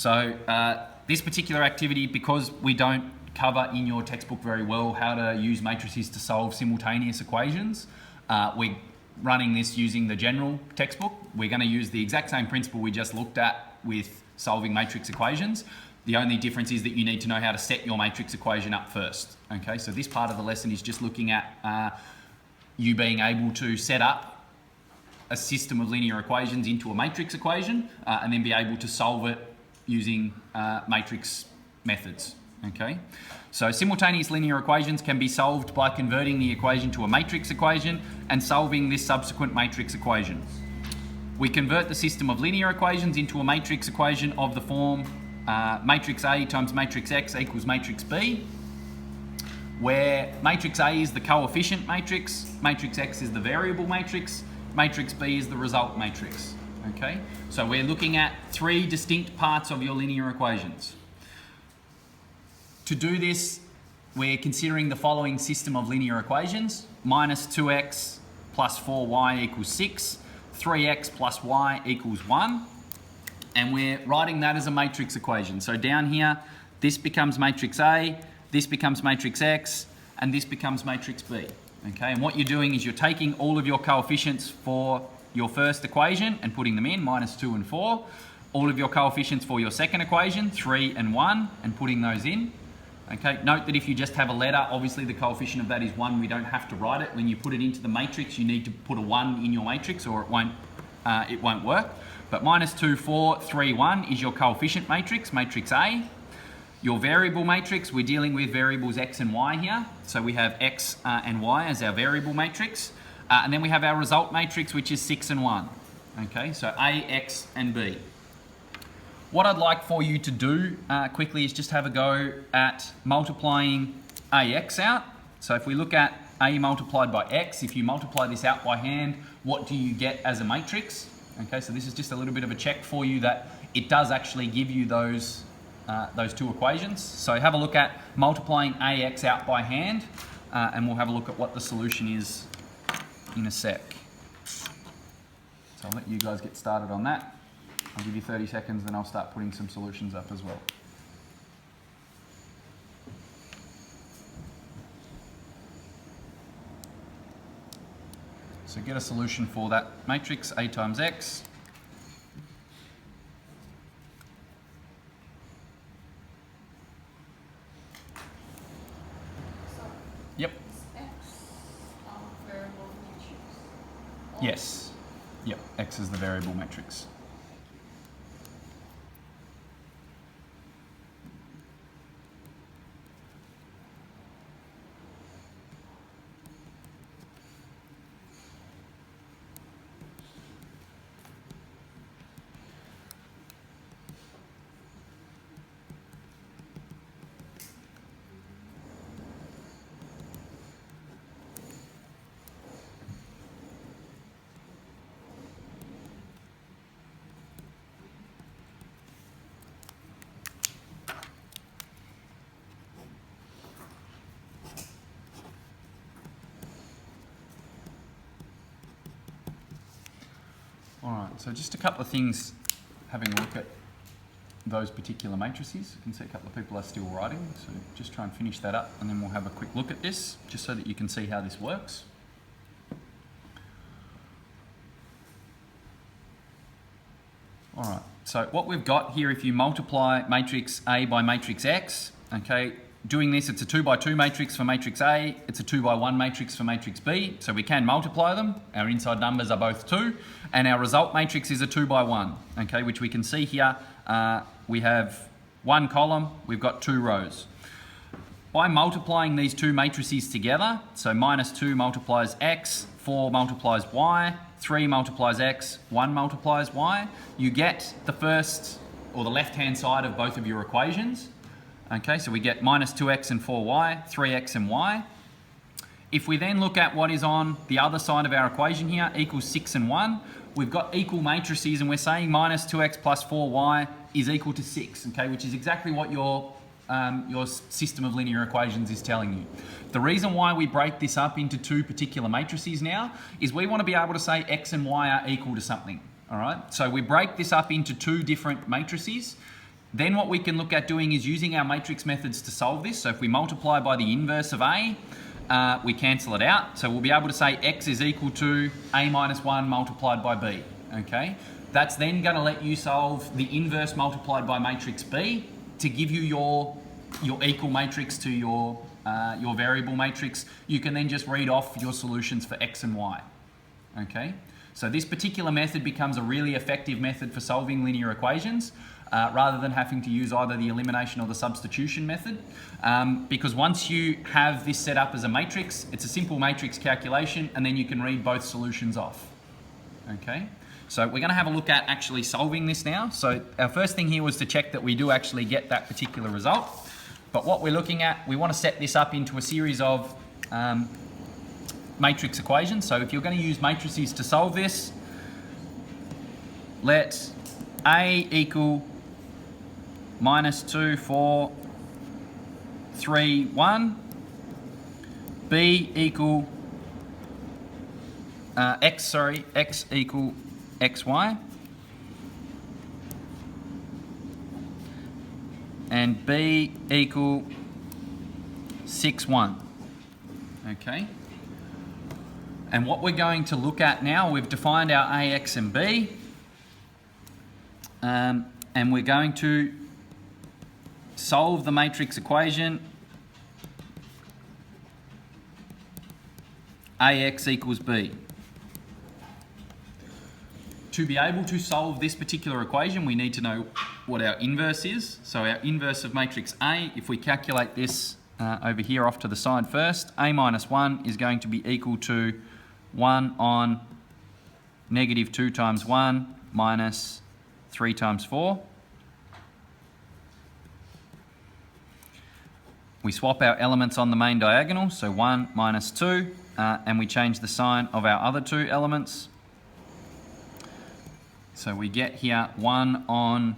So this particular activity, because we don't cover in your textbook very well how to use matrices to solve simultaneous equations, we're running this using the general textbook. We're going to use the exact same principle we just looked at with solving matrix equations. The only difference is that you need to know how to set your matrix equation up first. Okay, so this part of the lesson is just looking at you being able to set up a system of linear equations into a matrix equation and then be able to solve it using matrix methods. Okay, so simultaneous linear equations can be solved by converting the equation to a matrix equation and solving this subsequent matrix equation. We convert the system of linear equations into a matrix equation of the form matrix A times matrix X equals matrix B, where matrix A is the coefficient matrix, matrix X is the variable matrix, matrix B is the result matrix. Okay, so we're looking at three distinct parts of your linear equations. To do this, we're considering the following system of linear equations: minus 2x plus 4y equals 6, 3x plus y equals 1, and we're writing that as a matrix equation. So down here, this becomes matrix A, this becomes matrix X, and this becomes matrix B. Okay, and what you're doing is you're taking all of your coefficients for your first equation and putting them in, minus 2 and 4, all of your coefficients for your second equation, 3 and 1, and putting those in. Okay, note that if you just have a letter, obviously the coefficient of that is 1, we don't have to write it. When you put it into the matrix, you need to put a 1 in your matrix or it won't work. But minus 2, 4, 3, 1 is your coefficient matrix, matrix A. Your variable matrix, we're dealing with variables x and y here. So we have x and y as our variable matrix. And then we have our result matrix, which is 6 and 1. Okay, so A, X, and B. What I'd like for you to do quickly is just have a go at multiplying AX out. So if we look at A multiplied by X, if you multiply this out by hand, what do you get as a matrix? Okay, so this is just a little bit of a check for you that it does actually give you those two equations. So have a look at multiplying AX out by hand and we'll have a look at what the solution is in a sec. So I'll let you guys get started on that. I'll give you 30 seconds, then I'll start putting some solutions up as well. So get a solution for that matrix, A times X. Yep. X variable matrix. Yes. Yep. X is the variable matrix. All right, so just a couple of things, having a look at those particular matrices. You can see a couple of people are still writing, so just try and finish that up and then we'll have a quick look at this, just so that you can see how this works. All right, so what we've got here, if you multiply matrix A by matrix X, okay, doing this, it's a 2 by 2 matrix for matrix A, it's a 2 by 1 matrix for matrix B, so we can multiply them. Our inside numbers are both 2, and our result matrix is a 2 by 1, okay, which we can see here. We have one column, we've got 2 rows. By multiplying these two matrices together, so minus 2 multiplies X, 4 multiplies Y, 3 multiplies X, 1 multiplies Y, you get the first, or the left-hand side of both of your equations. Okay, so we get minus 2x and 4y, 3x and y. If we then look at what is on the other side of our equation here, equals 6 and 1, we've got equal matrices and we're saying minus 2x plus 4y is equal to 6, okay, which is exactly what your system of linear equations is telling you. The reason why we break this up into two particular matrices now is we want to be able to say x and y are equal to something, all right? So we break this up into two different matrices. Then what we can look at doing is using our matrix methods to solve this. So if we multiply by the inverse of A, we cancel it out. So we'll be able to say x is equal to A minus 1 multiplied by B, okay? That's then going to let you solve the inverse multiplied by matrix B to give you your equal matrix to your variable matrix. You can then just read off your solutions for x and y, okay? So this particular method becomes a really effective method for solving linear equations rather than having to use either the elimination or the substitution method. Because once you have this set up as a matrix, it's a simple matrix calculation and then you can read both solutions off, okay? So we're going to have a look at actually solving this now. So our first thing here was to check that we do actually get that particular result. But what we're looking at, we want to set this up into a series of matrix equations. So if you're going to use matrices to solve this, let A equal -2, 4, 3, 1. B equal x equal xy. And B equal 6, 1. Okay. And what we're going to look at now, we've defined our A, X and B. And we're going to solve the matrix equation AX equals B. To be able to solve this particular equation, we need to know what our inverse is. So our inverse of matrix A, if we calculate this over here off to the side first, A minus 1 is going to be equal to 1 on -2 times 1 minus 3 times 4. We swap our elements on the main diagonal, so 1 minus 2, and we change the sign of our other two elements. So we get here 1 on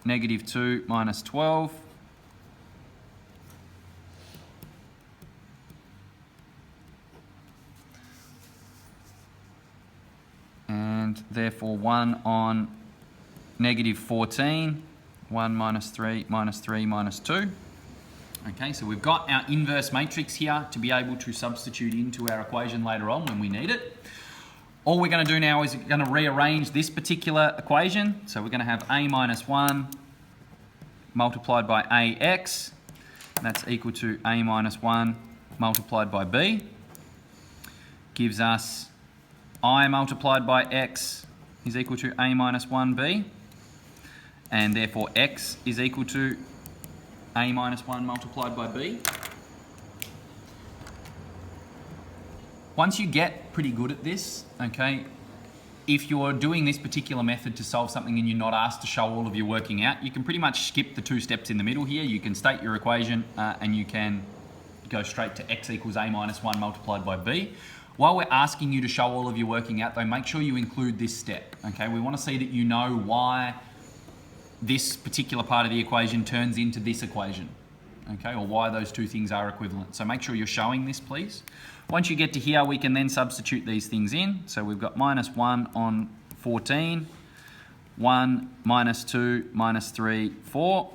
-2 minus 12. And therefore 1 on -14, 1 minus 3 minus 3 minus 2. Okay, so we've got our inverse matrix here to be able to substitute into our equation later on when we need it. All we're going to do now is we're going to rearrange this particular equation. So we're going to have A minus 1 multiplied by AX. That's equal to A minus 1 multiplied by B. Gives us I multiplied by X is equal to A minus 1B. And therefore X is equal to A minus 1 multiplied by B. Once you get pretty good at this, okay, if you're doing this particular method to solve something and you're not asked to show all of your working out, you can pretty much skip the two steps in the middle here. You can state your equation and you can go straight to X equals A minus 1 multiplied by B. While we're asking you to show all of your working out though, make sure you include this step, okay? We want to see that you know why this particular part of the equation turns into this equation, okay, or why those two things are equivalent. So make sure you're showing this, please. Once you get to here, we can then substitute these things in. So we've got -1 on 14, 1 minus 2 minus 3, 4,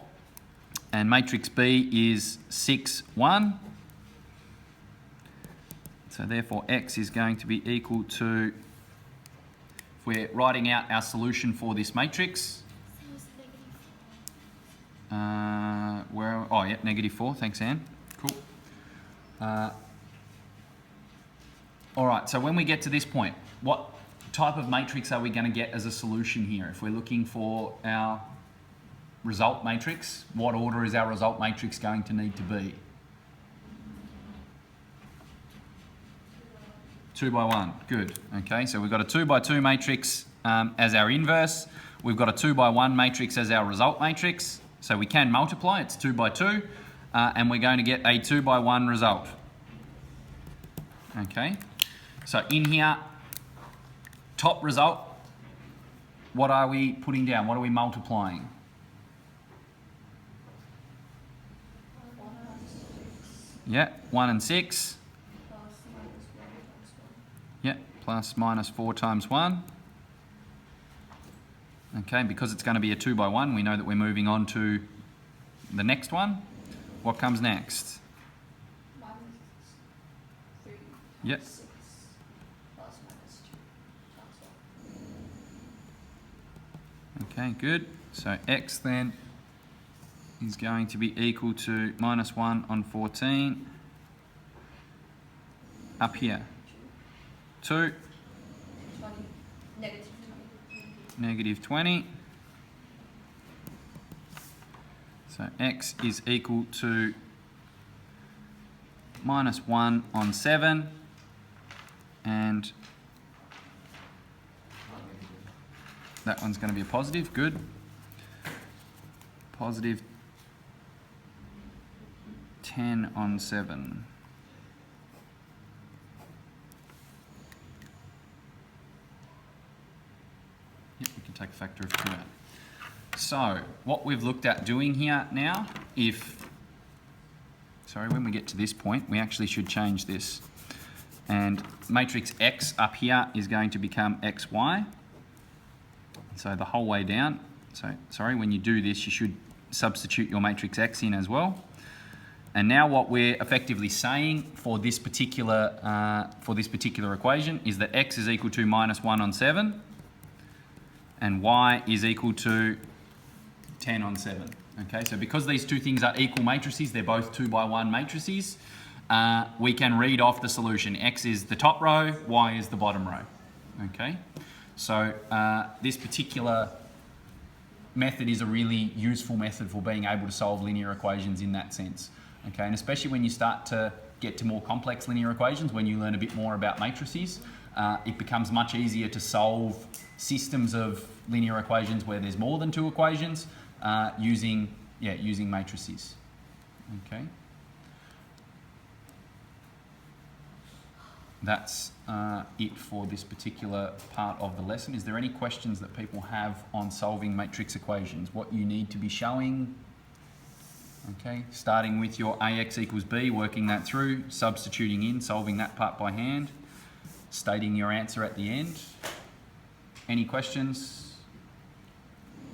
and matrix B is 6, 1. So therefore X is going to be equal to, if we're writing out our solution for this matrix, -4, thanks Anne, cool. All right, so when we get to this point, what type of matrix are we going to get as a solution here? If we're looking for our result matrix, what order is our result matrix going to need to be? 2 by 1, good. Okay, so we've got a 2 by 2 matrix as our inverse. We've got a 2 by 1 matrix as our result matrix. So we can multiply, it's 2 by 2, and we're going to get a 2 by 1 result. Okay, so in here, top result, what are we putting down? What are we multiplying? 1 and 6. Yeah, 1 and 6. Plus minus 1 times 1. Yeah, plus minus 4 times 1. Okay, because it's going to be a 2 by 1, we know that we're moving on to the next one. What comes next? Minus 3 Yep. 6 plus minus 2 times 1. Okay, good. So x then is going to be equal to minus 1 on 14 up here. 2, 20, negative 20. negative 20. So x is equal to minus 1 on 7 and that one's going to be a positive, good. Positive 10 on 7. Yep, we can take a factor of 2 out. So, what we've looked at doing here now, when we get to this point, we actually should change this. And matrix X up here is going to become XY. So the whole way down. So, when you do this, you should substitute your matrix X in as well. And now what we're effectively saying for this particular equation is that X is equal to minus 1 on 7 and Y is equal to 10 on 7. Okay, so because these two things are equal matrices, they're both 2 by 1 matrices, we can read off the solution. X is the top row, Y is the bottom row. Okay, so this particular method is a really useful method for being able to solve linear equations in that sense. Okay, and especially when you start to get to more complex linear equations, when you learn a bit more about matrices, it becomes much easier to solve systems of linear equations where there's more than 2 equations using matrices. Okay. That's it for this particular part of the lesson. Is there any questions that people have on solving matrix equations? What you need to be showing? Okay, starting with your AX equals B, working that through, substituting in, solving that part by hand, stating your answer at the end. Any questions?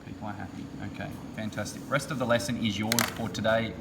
People are happy. Okay, fantastic. Rest of the lesson is yours for today.